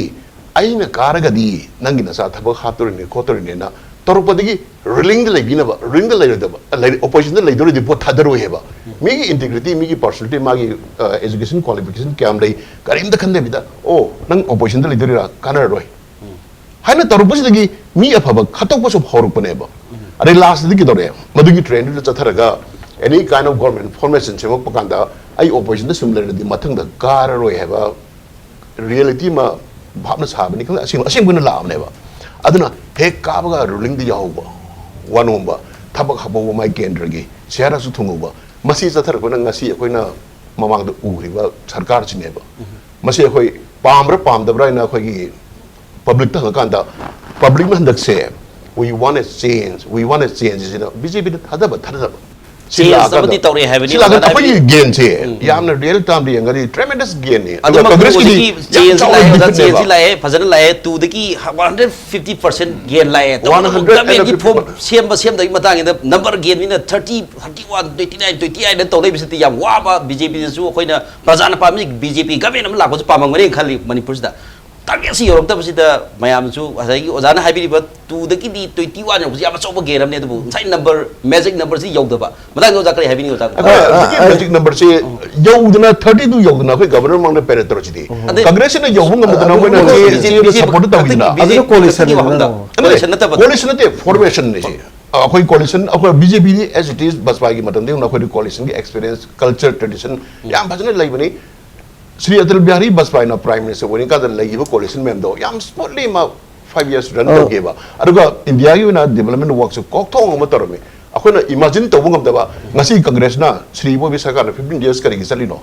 aina karaga di nangi na sa thaba khatur ni khotur ni na torupadigi ring the lebina ba ring the later da opposition the later di vote thadaro heba mi integrity mi personality magi education qualification kam dai karim da khande bida oh nang opposition the later ra kana roi haina torupasi dagi mi afaba khatok paso hor pane ba are last di ki dore madugi trend da chatharaga any kind of government formation se mo pakanda ai opposition da similar di mathang da kar roi have a reality ma bhabna sabani kan asing buna la ne ba aduna he ka ba ruling di yaw ba wanumba thabak habo mai kendra gi shara su thungu ba masi chathar ko na ngasi koina mamang da uri ba sarkar chine ba masi khoi pamra pamdabra na khoi gi public ta kan da public man dak se we want a change you know BJP da thada ba change sabati tawre have ni sila ka khoi gain che yamna real time di ngari tremendous gain ni congress ki change la hai fazana la hai tu de ki 150% gain la hai to 100 ki form sem da matang da number gain ni 30 31 29 28 da tawle bisati yam wa ba BJP su khoina prajana pami BJP government am la ko pamang mari khali manipur da target si yorok ta basida mayam su asai ki ojana habi ba tu de ki di 21 yo ya ba so ba geram ne du sai number magic number si yog da ba matang no zakari habi ni ta magic number si yogdana 32 yogdana khoi governor mang na pere tro chidi congress na yog ngam da na khoi na BJP support ta wina adu coalition coalition te formation ne si akhoi coalition akhoi BJP ni as it is baspa gi matam de na khoi coalition gi experience culture tradition yam bhajana lai bani Sri Atal Bihari Bajpayee Prime Minister when ka dal lagi coalition mem do yam smoothly ma 5 years run to geba aduga India gi na development works kok thong ma torme akhona imagine to bungam da ba ngasi congress na Sri Bobi Sarkar 15 years kari gi sali no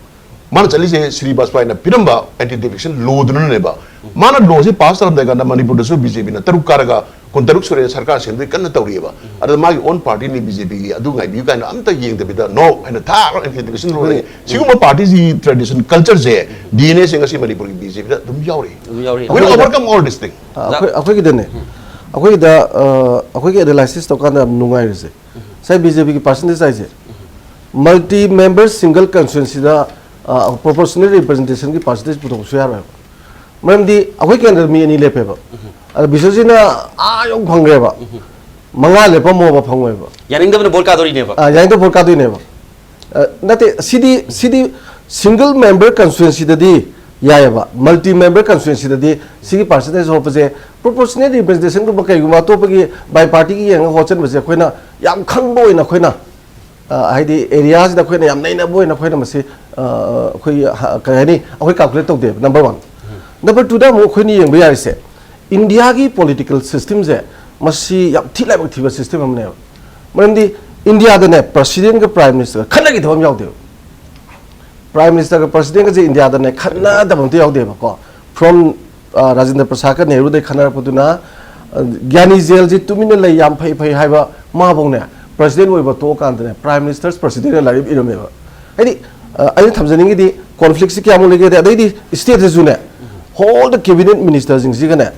mana chali se Sri Bajpayee na piramba anti defection law dun ne ba mana law se pass ram da ga na Manipur da so BJP na taruk karaga kun taruk sure sarkar sen de kan tawri ba adu ma gi own party ni BJP gi adu ngai bi ka na am ta yeng de bida no and tha anti defection law ne siguma party ji tradition culture je DNA se ngasi Manipur gi BJP da dum yauri we overcome all this thing akhoi gi dene akhoi gi analysis to kan nungai rese sai BJP gi percentage ai je multi member single constituency da proportional representation ki percentage puto su yar mam di akhoi ke andar mi ani lepe ba ada bisoji na yong phangre ba manga lepa mo ba phangoi ba yaning da bol ka dori ne ba yaning da bol ka dori ne ba nate sidi single member constituency da di yaya ba multi member constituency da di sigi percentage ho pa je proportional representation ko ba kai guma to pa gi by party gi yang ho chen ba je khoina yam khang boi na khoina haidi areas da khoina yam nei na boi na khoina ma se khoi ka ni akhoi calculate to de number 1 number 2 da mo khoi ni yang ba yar se India ki political system je masi yam thi lai ba thi ba system am ne man di India da ne president ka prime minister khana gi thom yaw de prime minister ka president ka je India da ne khana da bam te yaw de ba ko from Rajendra Prasad ka Nehru de khana pa tu na gyani jail ji tumina lai yam phai phai hai ba ma bong ne president oi ba to kan de prime minister's president la ri iram ba ai ai thamjani gi di conflict si kya mo lege de ai di state ju ne whole the cabinet ministers jing ji ga ne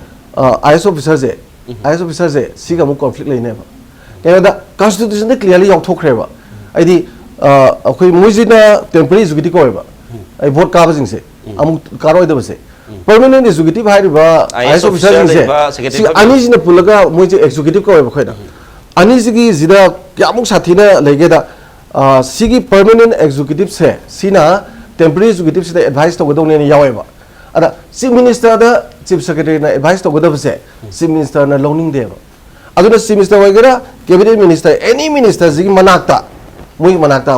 IS officers je si ga mo conflict lai ne ba ke da constitution de clearly yaw thok khre ba ai di akhoi moi ji na temporary executive ko ba ai vote ka ba jing se amu karoi da ba se permanent executive hai ba IS officers je si ani ji na pulaga moi ji executive ko ba khoi da ani ji gi ji da kyamuk sathi na lege da sigi permanent executive se sina temporary executive se advice to godong ne yawe ba ada chief minister da chief secretary na advice to godong se chief minister na loaning de ba aduna chief minister wagera cabinet minister any minister ji manakta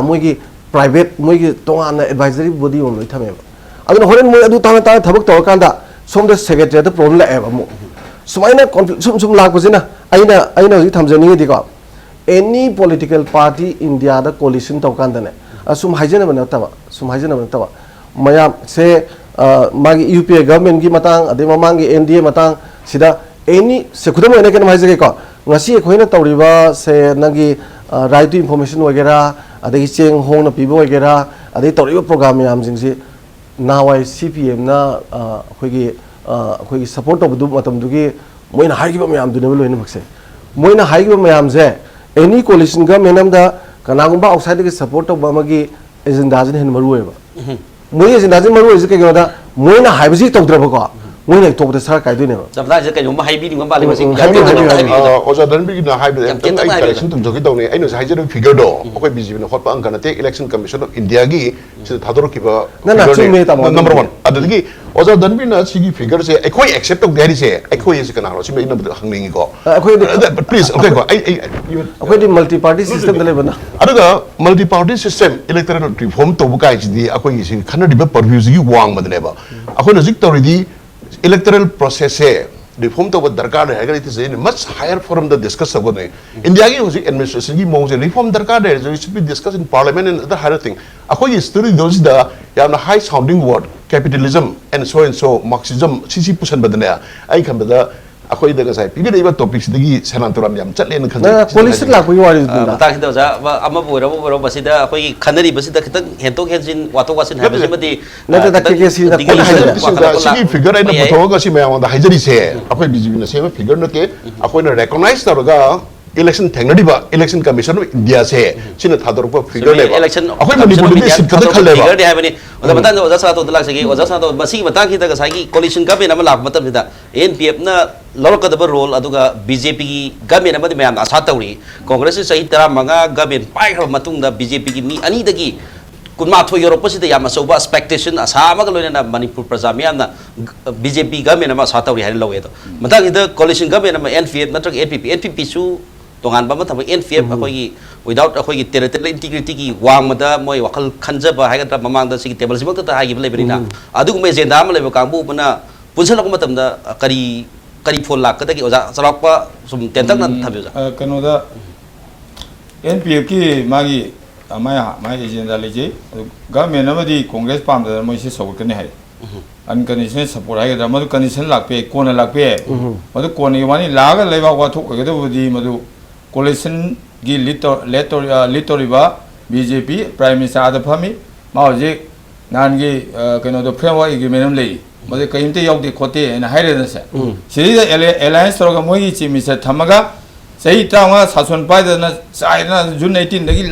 moi gi private moi gi tonga na advisory body on loi thame ba aduna horen moi adu ta thabak to kan da som da secretary da problem la ba mo sumaina conflict sum la ko jina aina ji thamjani di ko any political party India da coalition to kan da ne asum hajena bana ta mayam se magi UPA government gi matang ade mamang gi NDA matang sida any se khudam ene ken mai jage ko ngasi khoina tawriba se nagi right to information wagera ade gi cheng hong na pibo wagera ade tawriba program yam jing si nawai CPM na khoi gi support to du matam du gi moina haigi ba mayam du ne loina bakse moina haigi ba mayam je any coalition government am da kanagumba outside ge support of bamagi agenda jin hen maru eba moi agenda jin maru is ke goda moina haibi tawdra ba ko moina top da sar kai du ne ba sabla je kai mo haibi ni ba le masing oja dan bi na haibi ai election tum jogi tawne ai no sai je figure do okoi BJP na khotpa angana te election commission of India gi se thador ki ba number 1 adagi ओजा धनबीर सिगी फिगर से अखोई एक्सेप्ट तौदे हारिसे अखोई से कनारो सिम इन हंगनिंगी को प्लीज ओके को अखोई मल्टी पार्टी सिस्टम दले बना अदुगा multi party system electoral reform तौबु काइसिदी अखोई से खनदिबा परव्यूजी वांग मदनेबा अखोई नजिक तौरिदी इलेक्टोरल प्रोसेस से रिफॉर्म तब दरकार है it is in much higher forum to discuss सबने इंडिया की होजी एडमिनिस्ट्रेशन की मोंग से रिफॉर्म दरकार है जो it should be discuss in parliament and other higher thing अखोई स्टोरी दोज द याना high sounding word capitalism and so marxism सिसी पुसन बदने आई खंबदा अखोई दगा साइ पिगदेबा टॉपिक सिदगी सनातोराम याम चटलेन खन पॉलिसी लापई वारी मता खिदा जा अमा बोरो बसिदा अखोई खनरी बसिदा खितंग हेंतोक हेंजिन वातो वासिन हाबसिमति नते द के सी द सिगी फिगर आइन पथोगा सि मयाम द हाइजरी से अखोई बीजेपी न सेम फिगर नते अखोई न रिकॉग्नाइज तौरगा इलेक्शन थेंगदिबा इलेक्शन कमीशन ऑफ इंडिया से सिन थादरपा फिगर लेबा इलेक्शन अखोई मणिपुर दे सिट कद खलेबा फिगर दे हाबनी ओदा मता ओजा सा तो दलाक सगी ओजा सा तो मसी मता खिदा सागी कोलिशन का बेन लाख मतम सिदा एनपीएफ ना लौरकदब रोल अदुगा बीजेपी की गवर्नमेंट अमदि मयाम आशा तौरी कांग्रेस सही 15 गवर्नमेंट पाइखर मतुंगदा बीजेपी की मी अनी दगी कुनमाथो यूरोपसिद याम असौबा एक्सपेक्टेशन आशा अमग लोइना मणिपुर प्रजा मयामना बीजेपी गवर्नमेंट अमा आशा तौरी हाइन लौए तो मतागिद कोलिशन गवर्नमेंट अमा एनपीएफ नत्रक एनपीपी सु तोगान बम थम एनपीएफ अखोगी विदाउट अखोगी टेरिटोरियल इंटीग्रिटी की वांगमदा मोय वखल खंजबा हाइगद्रा ममांगदा सिगी टेबल सिमक्ता हाइगिब लेबरिना अदुगुमे जेंदा अमा लेबा कांबु बना पुनसलक मतमदा करी फोन लाख कदगी ओजा चलाकपा सुम टेंतक न थबिजा कनोदा एनपीएफ की मागी माई एजेंडा लेजे गवर्नमेंट अमदी कांग्रेस पामदा मोइसे सौकने है अनकंडीशनल सपोर्ट है मधु कंडीशन लापे कोन लापे मधु कोन वानी लाग लेबा वाथो गदबदी मधु कोलेशन की लिटोरिबा बीजेपी प्राइम मिनिस्टर आदा फमी माजे नानगी कनो दो फ्रेमवर्क एग्रीमेंट ले मधु कहिंते यावदे खोते एना हाइरेदसे सिरिदा एलायंस तोरगा मोगी चीफ मिनिस्टर थमगा सही तावा सासन पाइदना चाइना जून 18 दगी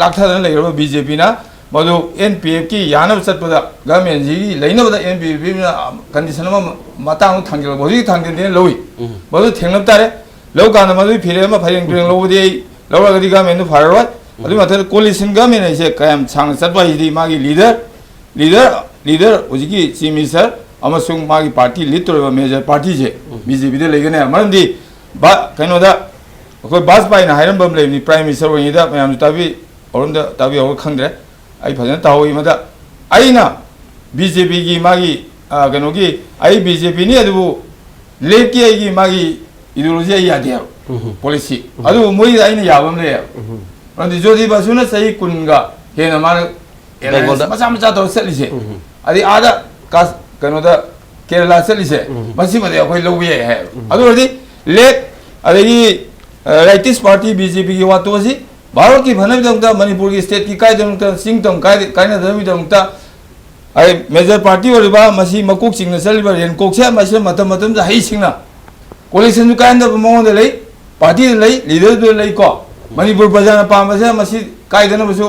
लाखथादना लेरबा बीजेपी ना मधु एनपीएफ की यानब चटपदा गवर्नमेंट जी लेनबदा एनपीएफ कंडीशन मतांग थांगिल बोदी थांगिल लोई मधु थेंगलब तारे लो कान मधु फिरे म फाइंग ट्रेन लोबदी लौरगदी गवर्नमेंट फारवा अदु मथल कोलिशन गवर्नमेंट से कायम सांग चटबाइदी मागी लीडर उजिकी चीफ मिनिस्टर अमसुंग मागी पार्टी लीड तोरबा मेजर पार्टी से बीजेपी दे लेगने मरमदी बा कनोदा कोई बाजपाई ना हाइरम बम लेनी प्राइम मिनिस्टर वइदा मयाम ताबी औरंदा ताबी और खंद्रे आई फजन ताओई मदा आईना बीजेपी की मागी कनो की आई बीजेपी ने अदु लेप की आई की मागी इडियोलॉजी यादे पॉलिसी अदु मोई आईना याबम ले रंदी जोदी बासुना सही कुनगा हेना मान मचा मचा तो सेलिसे अदि आदा का कनोदा केरला सेलिसे मसी मदे अखोई लोबिए है अदु रदी लेप अदगी राइटिस्ट पार्टी बीजेपी की वातोसी भारत की भनविदंगता मणिपुर की स्टेट की कायदंगता सिंगतम कायना धरविदंगता आई मेजर पार्टी ओरिबा मसी मकुक सिंगना चलिबा रेनकोक से मसे मतम मतम हाई सिंगना कोलिशन जु कायन द मोंग दे पार्टी दे लीडर दे लई को मणिपुर प्रजा न पामसे मसी कायदन बसु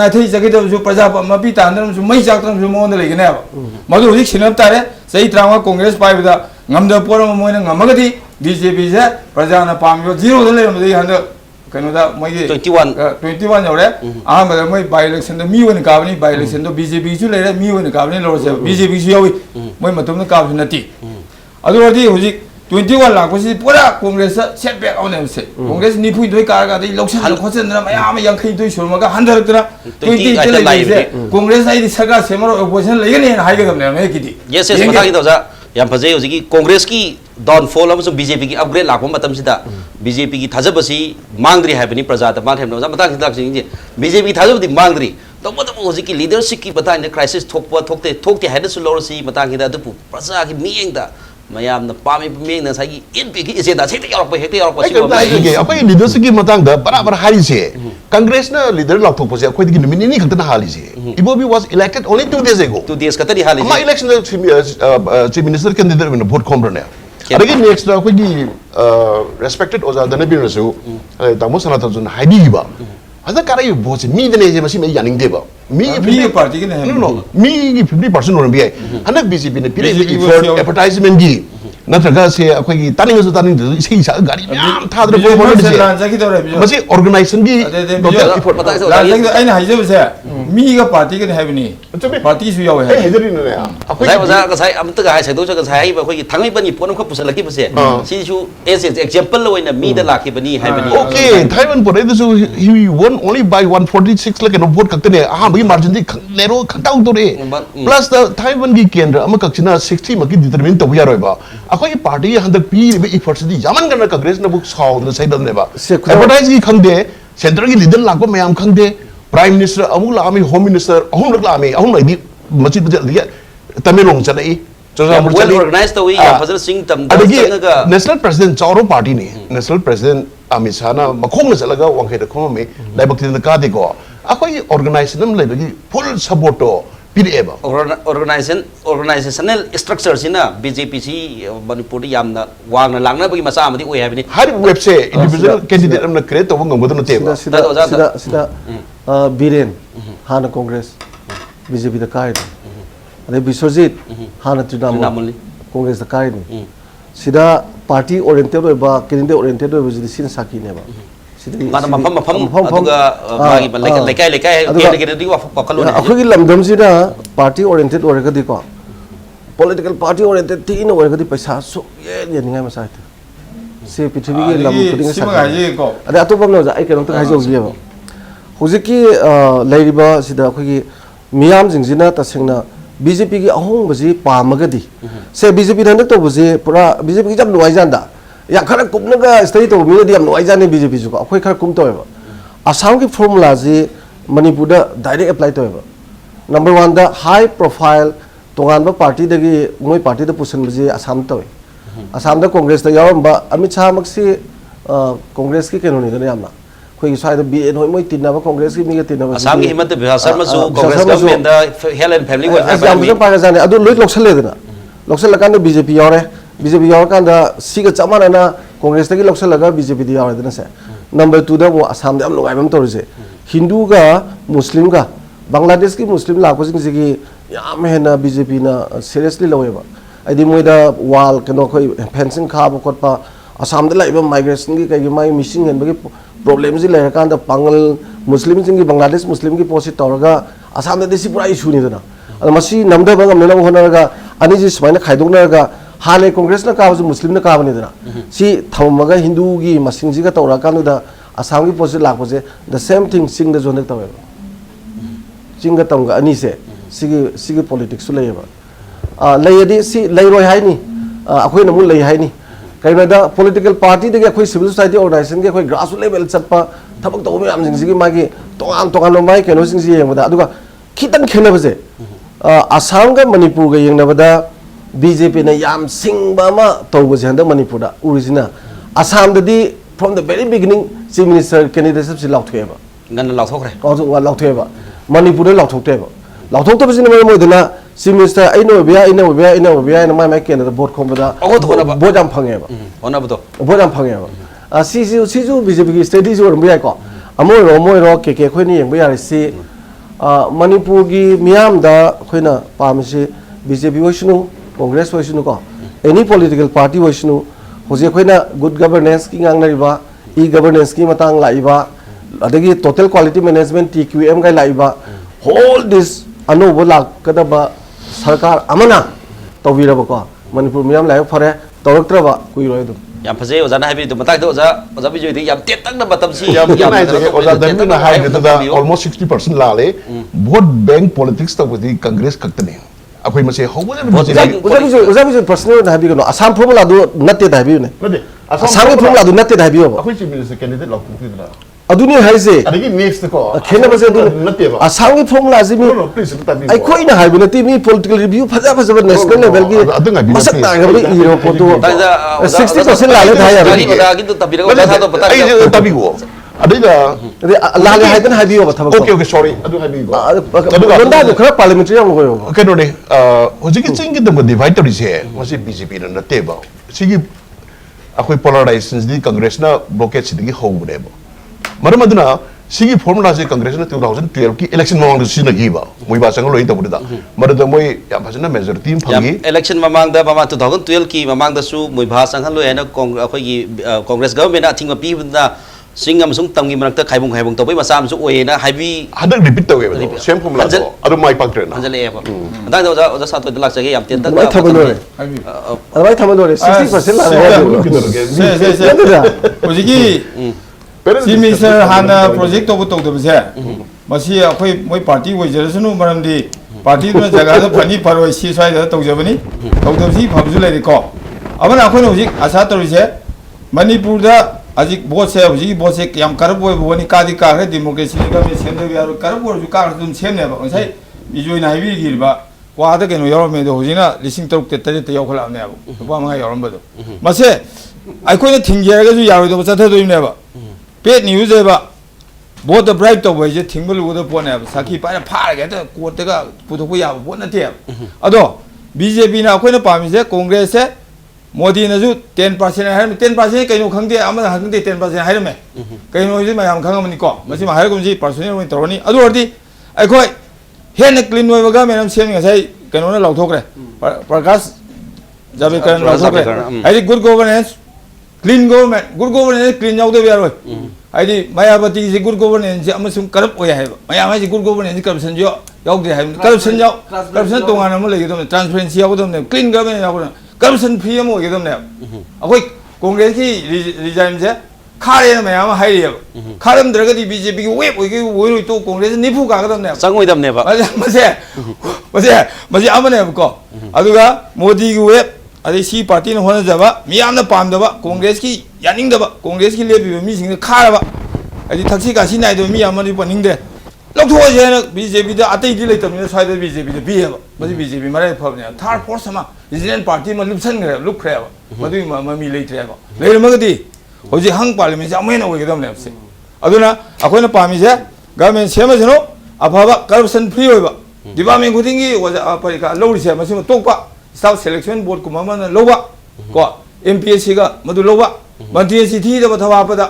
नाथै जगेदबसु प्रजा मपी तांदनसु मई चाक्तनसु मोंग दे लेगने मधु हुजिक सिनब तारे सही त्रांगा Congress पाइबदा ngamda poram moina ngamagadi BJP se praja na pamyo zero de le mdi handa kanoda moi 21 yore ahmada moi by election da mi wona kabani by election do BJP su le mi wona kabani lo se BJP su yawi moi matum na kabani nati adu odi huji 21 lakh ko si pura congress setback on them se congress ni phui doi kar ga dei loksan khosen na mayam yankhai doi surma ga 100 tra 20 le se congress ai saga semaro opposition le ne hai ga gamne me kidi yes yes mata ki doja याम फजे होजिकी कांग्रेस की डाउनफॉल अमसु बीजेपी की अपग्रेड लाखो मतम सिदा बीजेपी की थाजबसी मांगद्री हाबनी प्रजा त मान हेमनो मता खिदाक सिंजे बीजेपी थाजबदी मांगद्री तो मतम होजिकी लीडरशिप की पता ने क्राइसिस थोकते हाइदसु लोरसी मता खिदा दुपु प्रजा की मियंगदा मयाम न पामे मियंग न सागी एनपी की एजेंडा हेते यारप अखोई लीडरशिप की मतंग द बराबर हारी से कांग्रेस ना लीडर लाथोक पसे अखोई की नमिनी नि खंतना हाली से Ibobi was elected only 2 days ago 2 days कतरी हाली मा इलेक्शन चीफ मिनिस्टर कैंडिडेट में वोट खोमरने अदगी नेक्स्ट अखोई की रेस्पेक्टेड ओजा धनबीर रसु तामो सनातन जुन हाइबीबा अदा काराय बोसे मी दने जे मसी मे यानिंग देबा मी पार्टी के ने नो मी की 50% ओरम बियाय हना बीजेपी ने पिरे एडवर्टाइजमेंट की नत्रगा से अखोई की तानिंग इसी सा गाड़ी याम थाद्र बो से मसी ऑर्गेनाइजेशन की लांजा की आइना हाइजे बसे ꯃꯤꯒ ꯄꯥꯔꯇꯤꯒꯅꯤ ꯍꯥꯏꯕꯅꯤ ꯄꯥꯔꯇꯤꯁꯨ ꯌꯥꯎꯋꯦ ꯑꯩ ꯍꯥꯏ ꯍꯥꯏꯖꯔꯤꯅꯦ ꯉꯁꯥꯏ ꯑꯣꯖꯥ ꯉꯁꯥꯏ ꯑꯃꯇꯒ ꯍꯥꯏ ꯁꯩꯗꯣꯛꯆ ꯉꯁꯥꯏ ꯍꯥꯏꯕ ꯑꯩꯈꯣꯏꯒꯤ ꯊꯥꯡꯃꯩꯕꯟꯒꯤ ꯄꯣꯠ ꯑꯃꯈꯛ ꯄꯨꯁꯜꯂꯛꯈꯤꯕꯁꯦ ꯁꯤꯁꯨ ꯑꯦꯛꯖꯥꯝꯄꯜ ꯑꯣꯏꯅ ꯃꯤꯗ ꯂꯥꯛꯈꯤꯕꯅꯤ ꯍꯥꯏꯕꯅꯤ Okay, Taiwan put it so he won only by 146 like no vote kakte ne ah bagi margin di narrow khataw to re plus the Taiwan gi kendra ama kakchina 60 maki determine to ya roi ba akoi party handak pi be efforts di yaman kana congress na book saw na sai ne ba advertise gi khangde center gi leader lakpa mayam khangde prime minister amul ami home minister ahum lakla ami ahum lai di machid bujal di tamilong chanai well organized we ya fazal sing tam adagi national president chauro party ni national president Amit Shah na makhong na salaga wangkai da khoma me laibak tin ka de ko akoi organization lai bagi full support to pdeba organizational structure sina BJP si Manipur yamna wangna langna bagi masa amadi oi habini har website individual candidate amna create to ngam godo no teba sida Biren Hana Congress BJP da kai ade Biswajit Hana Trinamool Congress da kai ni sida party oriented oiba candidate oriented oiba jidi sin saki ne ba mana mafam aduga magi lekai kene wa pakalo akhoi gi lamdam sida party oriented orega di ko political party oriented ti in orega di paisa so ye ningai masai se pithvi gi lam puding saki ade atopam no ai kenong ta hajo gi ba hujiki leiriba sida akhoi gi miyam jingjina tasengna BJP की अहोंग बजी पामगदी से BJP धनक तो बजी पूरा BJP की जब नुआई जानदा या खरक कुमन का स्टडी तो मिले दियम नुआई जाने BJP जो अखोई खर कुम तो है असम की फॉर्मूला जी मणिपुर दा डायरेक्ट अप्लाई तो है नंबर 1 दा हाई प्रोफाइल तोगान पार्टी दगी मोई पार्टी दा पुसन बजी असम तो है असम दा कांग्रेस दा यावम बा अमित शाह मक्सी कांग्रेस की केनो नि यामना कोई साइड BN होय मोय तिनना कांग्रेस की मिगे तिनना असम की हिम्मत बिहार में जो कांग्रेस गवर्नमेंट दा हेल्थ एंड फैमिली वेलफेयर में पागा जाने अदु लोय लोकसल लेदना लोकसल लकान BJP यावरे BJP यावर कान दा सिगा चमाना कांग्रेस तगी लोकसल लगा BJP दी यावरे दना से नंबर 2 दा वो असम दा लोगाइबम तोरसे हिंदू का मुस्लिम का बांग्लादेश की मुस्लिम लाको सिंग सिगी याम हेना BJP ना सीरियसली लवेबा आइदि मोयदा वाल कनो कोई फेंसिंग खाब कोटपा असम दा लाइबा माइग्रेशन की कई माइ मिसिंग हेन बगी प्रॉब्लम जी लेर कान दा पांगल मुस्लिम सिंग की बांग्लादेश मुस्लिम की पोस्ट तौरगा असम दा दिसि पूरा इशू नि दना मसी नमदा बंगम नेला होनरगा अनि जी स्माइना खाइदोनरगा हाले कांग्रेस ना काबज मुस्लिम ना काबनि दना सी थममगा हिंदू की मसिंग जी का तौरा कान दा असम की पोस्ट लाखोजे द सेम थिंग सिंग द जोने तवे सिंग गा तंगा अनि से सिगी पॉलिटिक्स लेयबा लेयदि सी लेरोय हाइनी अखोय नमु लेय हाइनी कईदा पॉलिटिकल पार्टी दगे अखोय सिविल सोसाइटी ऑर्गेनाइजेशन के अखोय ग्रास लेवल चप्पा थबक तो मे आम जिंग मागी तोगान तोगान माई केनो सिंग जी येंबदा अदुगा खितन खेनबजे असम का मणिपुर का येंगनबदा BJP ने याम सिंगबा मा तौबजे हंदा मणिपुर दा उरिजिना असम ददी from the very beginning chief minister candidateship से लाउथेबा गन लाउथोखरे औ लाउथेबा मणिपुर लाउथोक्तेबा लाउथोक्तबजिन मोयदना चीफ मिनिस्टर आइनो बिया माय केन द बोर्ड खोमबदा बोर्ड आम फंगेबा ओनाबदो बोर्ड आम फंगेबा सीजू BJP की स्ट्रेटजी ओरम बिया को मोयरो के खोइनि येंबा यारे सी मणिपुर की मियाम दा खोइना पामसे BJP होइसनु कांग्रेस होइसनु को एनी पॉलिटिकल पार्टी होइसनु होजे खोइना गुड गवर्नेंस की ngangnariba ई गवर्नेंस की मतंग लाइबा अदगी टोटल क्वालिटी मैनेजमेंट TQM गा लाइबा होल दिस अनोबो लाकदबा सरकार अमना तौबिरबको मणिपुर मियाम लाइब फरे तौरक्त्रबा कुइरोय दु याम फजे ओजाना हाबि दु मताक दो ओजा बिजोय दि याम तेतंग न मतम सी याम ओजा दन ना हाइ दा almost 60% लाले vote bank politics तब दी कांग्रेस कक्तने अखोय मसे होबो ओजा बिजोय पर्सनल हाबि गनो असम फॉर्मूला दु नत्ते हाबि ने असम के फॉर्मूला दु नत्ते हाबि हो अखोय चीफ मिनिस्टर कैंडिडेट लौथुकिदना अदुनी हाइजे अदगी नेक्स्ट को खेना बसे दु नत्तेबा असम की फॉर्मूला जी मी आई कोई ना हाइबो नती मी पॉलिटिकल रिव्यू फजा नेशनल लेवल की मसक तागबि इरो फोटो 60% लाले था यार ओदा किंतु तबिरगो ओजा तो पता आई तबिगो अदगा लाले हाइदन हाइबियो बथा ओके सॉरी अदु हाइबिगो अदुगा दु खरा पार्लियामेंट्री हम होयो केनोने होजिकि चिंग दम डिवाइड तरिसे मसे BJP न नत्तेबा सिगी अखोय पोलराइजेशन दी कांग्रेस ना ब्लॉकेज सिदगी होबनेबो मरम अदुना सिगी फॉर्मूला से कांग्रेस ने 2012 की इलेक्शन मांग सिना गिबा मोइबा संग लोइ तबुदा मरद मोय या फजना मेजॉरिटी फंगी इलेक्शन ममांग दा 2012 की ममांग दा सु मोइबा संग लोइ हैना अखोय की कांग्रेस गवर्नमेंट अथिंग पिबना sing amasung tamgi manakta khaibung khaibung tobai masa amsu oina haibi hadak repeat tawai ba same formula to adu mai paktre na hanjale eba andang oja sa to dalak jage yam ten Mai thabalore. Mai thabalore 60% la hai. Ojiki si minister hana project to to de se masi akhoi moi party woi jerasunu maramdi party na jaga da phani paroi si swai da to jabani to to si phamju lai ko abana akhoi ojik asa to se Manipur da ajik both se ojiki both se yam karab boi boni kadi ka re democracy ga me sem de yaro karab boi ju ka dum sem ne ba sai bijoi na bi gi ba kwa da ke no yaro me do hojina lising tok te te yaw khala ne ba ba ma yaw ba do mase akhoi na thingge ga ju yaw do cha tha do ne ba pet news ba both the bribe to wai je thingbul wo do pon ne ba sakhi pa pha ga da ko te ga puthok bu ya bo na te ado BJP na akhoi na pa mi se Congress se Modi na ju 10% hai 10% kai no khangde amana hangde 10% hai me kai no ji mayam khangam ko masi ma hai kum ji personal win toroni adu ordi akhoi hen clean noi baga menam sem nga sai kai no na lau thok re Prakash Javadekar lau thok re ai good governance clean governance clean yaw de bi aroi ai di Mayapati ji good governance amasum karap oi hai mayam ai ji good governance corruption jo yaw de hai corruption tonga na mo le gi transparency yaw de clean governance yaw corruption free mo ge dom ne akoi Congress ki regime je khare na mayam hai re kharam dra ga di BJP ki web oi oi to Congress ni phu ka ga dom ne sangoi dam ne ba mase amane ko aduga Modi ki web adi si party na hona jaba miyam na pam da ba Congress ki yaning da ba Congress ki lebi mi sing khara ba adi thakchi ka si nai do miyam ma paning de lok tho je na BJP da atai di lai tam ne sai da BJP da bi ba masi BJP ma rai phab ne third force ma resident party ma lupsan gre lup khre ba madu ma mi lai tre ba lai ma ga di hoji hang parliament ja mai na oi ga dam ne se aduna akhoi na pami je government sema jeno afaba corruption free oi ba department khuding gi wa parika lori se masi ma tok ba staff selection board ko mama na loba ko MPSC ga madu loba mantri si thi da ba thawa pa da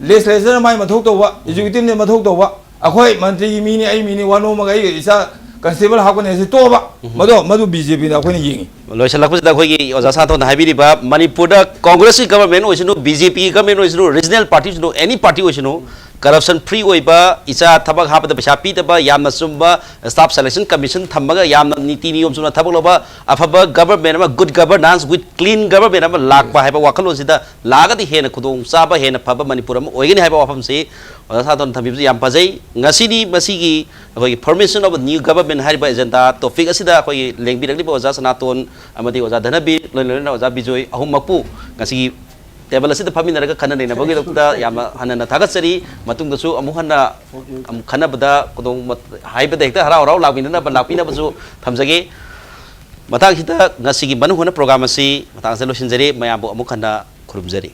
legislature mai ma thok to ba executive ne ma thok to ba akhoi mantri mi ni ai mi ni wano ma ga isa constable ha ko ne se to ba madu BJP na akhoi ni yingi loisal lakpa da khoi gi oja sa to na haibiri ba Manipur da Congress government oisinu BJP government oisinu regional parties no any party oisinu corruption free oiba isa thabak hapda pesa pi taba yamna sumba staff selection commission thamaga yamna niti niyom sumna thabak loba afaba government ma good governance with clean government ma lakpa haiba wakalo sida lagadi hena khudong saba hena phaba Manipur ma oigani haiba wafam se sa don thambi yam pajai ngasini masigi khoi formation of a new government haiba agenda topic asida khoi lengbi rakli oja Sanaton amadi oja DHANABIR loilona oja BIJOY ahum makpu ngasi table asida phaminaraga khana nei na bagi dokta yama hanana thagatsari matung dasu amu hanna khana bada kodong haiba dekta harau rau lagina ba lakpina basu thamjage matang hita ngasi gi manu hona program asi matang se losinjari mayambu amu khana khurumjari